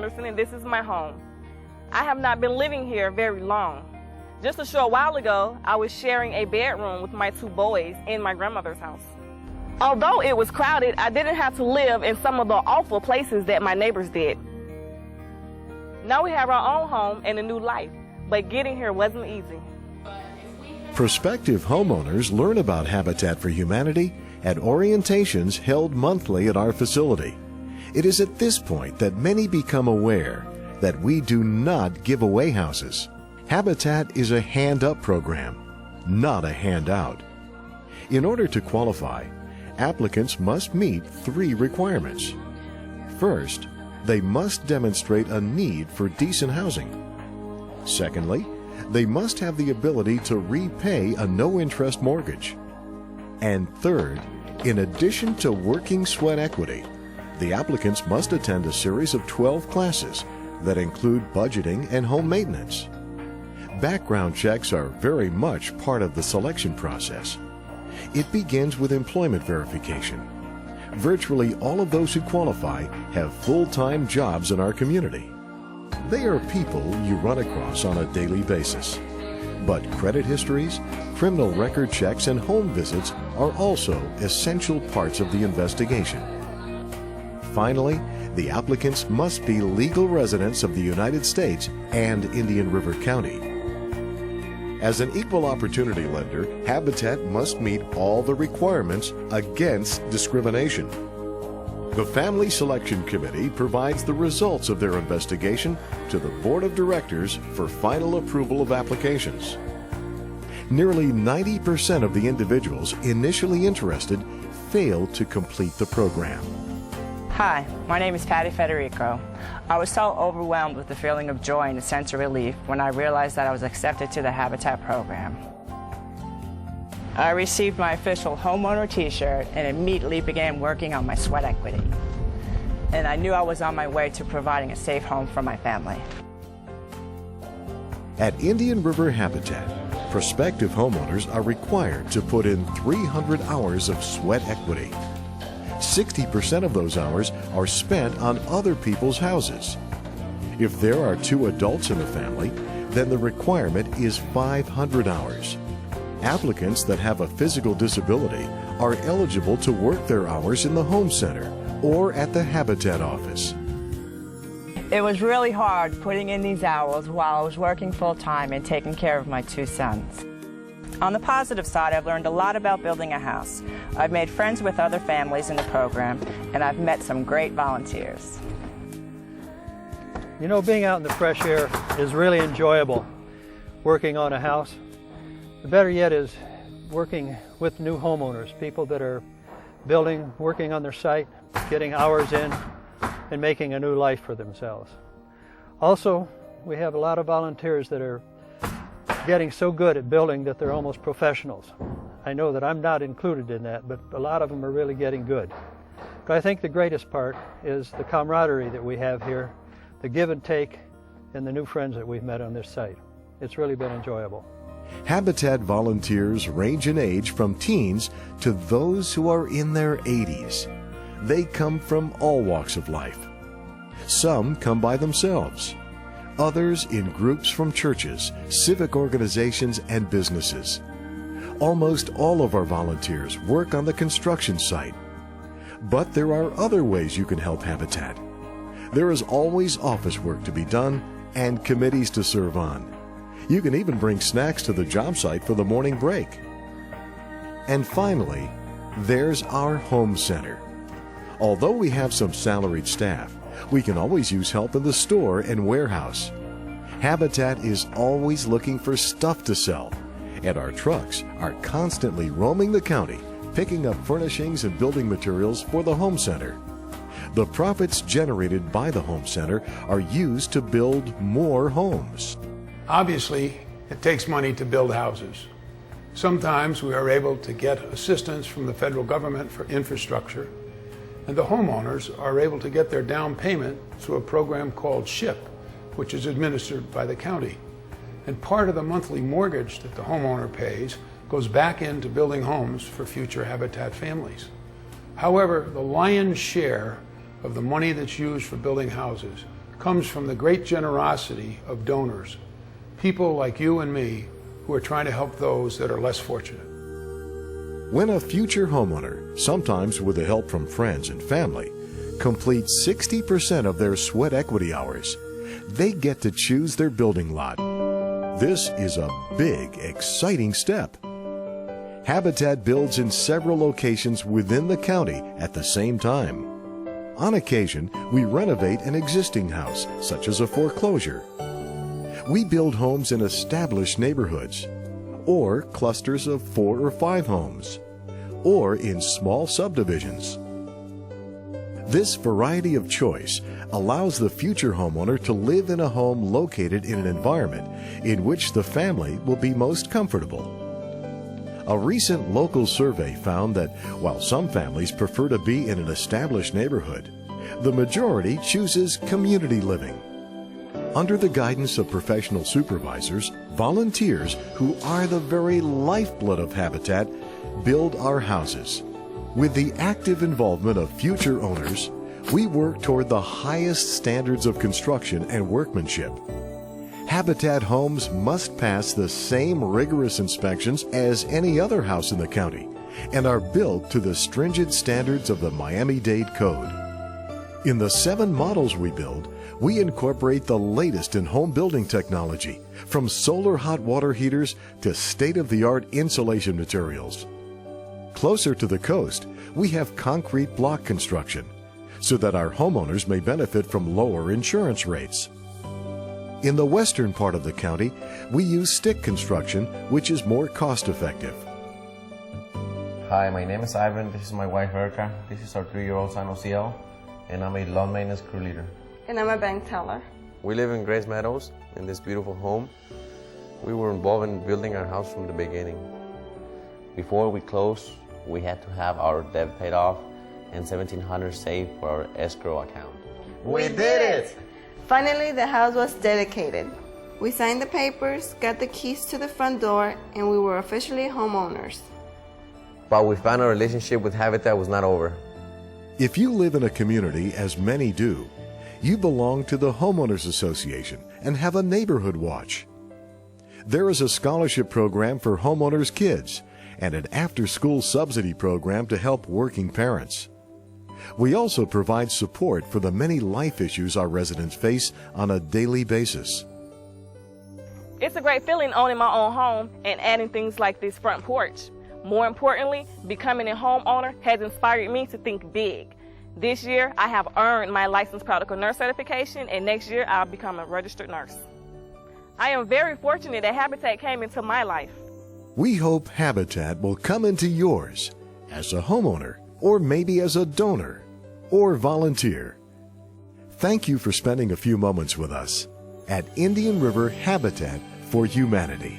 Anderson, and this is my home. I have not been living here very long. Just a short while ago, I was sharing a bedroom with my 2 boys in my grandmother's house. Although it was crowded, I didn't have to live in some of the awful places that my neighbors did. Now we have our own home and a new life, but getting here wasn't easy. Prospective homeowners learn about Habitat for Humanity at orientations held monthly at our facility. It is at this point that many become aware that we do not give away houses. Habitat is a hand-up program, not a handout. In order to qualify, applicants must meet 3 requirements. First, they must demonstrate a need for decent housing. Secondly, they must have the ability to repay a no-interest mortgage. And third, in addition to working sweat equity, the applicants must attend a series of 12 classes that include budgeting and home maintenance. Background checks are very much part of the selection process. It begins with employment verification. Virtually all of those who qualify have full-time jobs in our community. They are people you run across on a daily basis. But credit histories, criminal record checks, and home visits are also essential parts of the investigation. Finally, the applicants must be legal residents of the United States and Indian River County. As an equal opportunity lender, Habitat must meet all the requirements against discrimination. The Family Selection Committee provides the results of their investigation to the Board of Directors for final approval of applications. Nearly 90% of the individuals initially interested failed to complete the program. Hi, my name is Patty Federico. I was so overwhelmed with the feeling of joy and a sense of relief when I realized that I was accepted to the Habitat program. I received my official homeowner t-shirt and immediately began working on my sweat equity. And I knew I was on my way to providing a safe home for my family. At Indian River Habitat, prospective homeowners are required to put in 300 hours of sweat equity. 60% of those hours are spent on other people's houses. If there are 2 adults in a family, then the requirement is 500 hours. Applicants that have a physical disability are eligible to work their hours in the home center or at the Habitat office. It was really hard putting in these hours while I was working full-time and taking care of my 2 sons. On the positive side, I've learned a lot about building a house. I've made friends with other families in the program, and I've met some great volunteers. You know, being out in the fresh air is really enjoyable, working on a house. The better yet is working with new homeowners, people that are building, working on their site, getting hours in, and making a new life for themselves. Also, we have a lot of volunteers that are getting so good at building that they're almost professionals. I know that I'm not included in that, but a lot of them are really getting good. But I think the greatest part is the camaraderie that we have here, the give and take, and the new friends that we've met on this site. It's really been enjoyable. Habitat volunteers range in age from teens to those who are in their 80s. They come from all walks of life. Some come by themselves. Others in groups from churches, civic organizations, and businesses. Almost all of our volunteers work on the construction site. But there are other ways you can help Habitat. There is always office work to be done and committees to serve on. You can even bring snacks to the job site for the morning break. And finally, there's our home center. Although we have some salaried staff, we can always use help in the store and warehouse. Habitat is always looking for stuff to sell, and our trucks are constantly roaming the county, picking up furnishings and building materials for the home center. The profits generated by the home center are used to build more homes. Obviously, it takes money to build houses. Sometimes we are able to get assistance from the federal government for infrastructure, and the homeowners are able to get their down payment through a program called SHIP, which is administered by the county. And part of the monthly mortgage that the homeowner pays goes back into building homes for future Habitat families. However, the lion's share of the money that's used for building houses comes from the great generosity of donors, people like you and me who are trying to help those that are less fortunate. When a future homeowner, sometimes with the help from friends and family, completes 60% of their sweat equity hours, they get to choose their building lot. This is a big, exciting step. Habitat builds in several locations within the county at the same time. On occasion, we renovate an existing house, such as a foreclosure. We build homes in established neighborhoods, or clusters of 4 or 5 homes, or in small subdivisions. This variety of choice allows the future homeowner to live in a home located in an environment in which the family will be most comfortable. A recent local survey found that while some families prefer to be in an established neighborhood, the majority chooses community living. Under the guidance of professional supervisors, volunteers who are the very lifeblood of Habitat build our houses. With the active involvement of future owners, we work toward the highest standards of construction and workmanship. Habitat homes must pass the same rigorous inspections as any other house in the county and are built to the stringent standards of the Miami-Dade Code. In the 7 models we build, we incorporate the latest in home building technology, from solar hot water heaters to state-of-the-art insulation materials. Closer to the coast, we have concrete block construction, so that our homeowners may benefit from lower insurance rates. In the western part of the county, we use stick construction, which is more cost-effective. Hi, my name is Ivan. This is my wife Erica. This is our 3-year-old son Ociel, and I'm a lawn maintenance crew leader. And I'm a bank teller. We live in Grace Meadows in this beautiful home. We were involved in building our house from the beginning. Before we closed, we had to have our debt paid off and $1,700 saved for our escrow account. We did it! Finally, the house was dedicated. We signed the papers, got the keys to the front door, and we were officially homeowners. But we found our relationship with Habitat was not over. If you live in a community, as many do, you belong to the Homeowners Association and have a neighborhood watch. There is a scholarship program for homeowners' kids and an after-school subsidy program to help working parents. We also provide support for the many life issues our residents face on a daily basis. It's a great feeling owning my own home and adding things like this front porch. More importantly, becoming a homeowner has inspired me to think big. This year, I have earned my licensed practical nurse certification, and next year, I'll become a registered nurse. I am very fortunate that Habitat came into my life. We hope Habitat will come into yours as a homeowner, or maybe as a donor or volunteer. Thank you for spending a few moments with us at Indian River Habitat for Humanity.